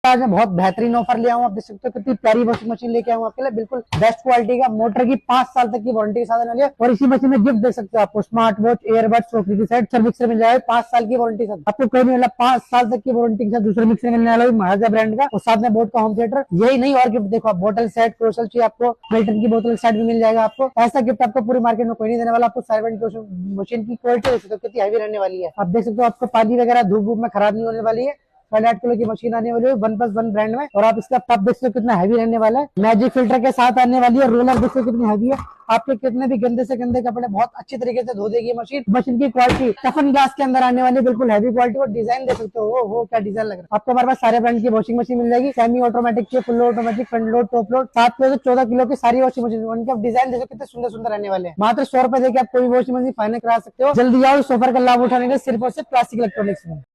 आज मैं बहुत बेहतरीन ऑफर ले आऊँ, आप देख सकते हो कितनी प्यारी वॉशिंग मशीन लेके आऊँ आपके लिए, बिल्कुल बेस्ट क्वालिटी का, मोटर की 5 साल तक की वारंटी के साथ आने वाली है। और इसी मशीन में गिफ्ट दे सकते हो आपको स्मार्ट वॉच, ईयरबड्स, टोकरी की सेट, मिक्सर मिल जाएगा 5 साल की वारंटी के साथ। आपको कहीं नहीं मिला 5 साल तक की वारंटी के साथ दूसरा मिक्सर मिलने वाला है महाराजा ब्रांड का, और साथ में बोट का होम थिएटर। यही नहीं और गिफ्ट देखो आप, बोतल सेट, क्रोशल चाहिए आपको, मिल्टन की बोतल सेट भी मिल जाएगा आपको। ऐसा गिफ्ट आपको पूरी मार्केट में कोई नहीं देने वाला। आपको साइलेंट मशीन की क्वालिटी देख सकते हो कितनी हैवी रहने वाली है। आप देख सकते हो आपको पानी वगैरह धूप में खराब नहीं होने वाली है। 8 किलो की मशीन आने वाली है 1+1 ब्रांड में। और आप इसका टप देख सकते हो कितना हैवी रहने वाला है, मैजिक फिल्टर के साथ आने वाली है। रोलर देख सकते हो कितनी हैवी है, आपके कितने भी गंदे से गंदे कपड़े बहुत अच्छी तरीके से धो देगी मशीन। मशीन की क्वालिटी टफन ग्लास के अंदर आने वाली, बिल्कुल हैवी क्वालिटी। और डिजाइन देख सकते हो क्या डिजाइन लग रहा है। आपको हमारे पास सारे ब्रांड की वॉशिंग मशीन मिल जाएगी, सेमी ऑटोमेटिक की, full automatic, front load, top load, 7 kilo से 14 किलो की सारी वॉशिंग मशीन। उनके आप डिजाइन देखो कितने सुंदर सुंदर रहने वाले हैं। मात्र 100 रुपए देके आप कोई वॉशिंग मशीन फाइनल करा सकते हो। जल्दी आओ इस ऑफर का लाभ उठाने के सिर्फ और सिर्फ क्लासिक इलेक्ट्रॉनिक्स में।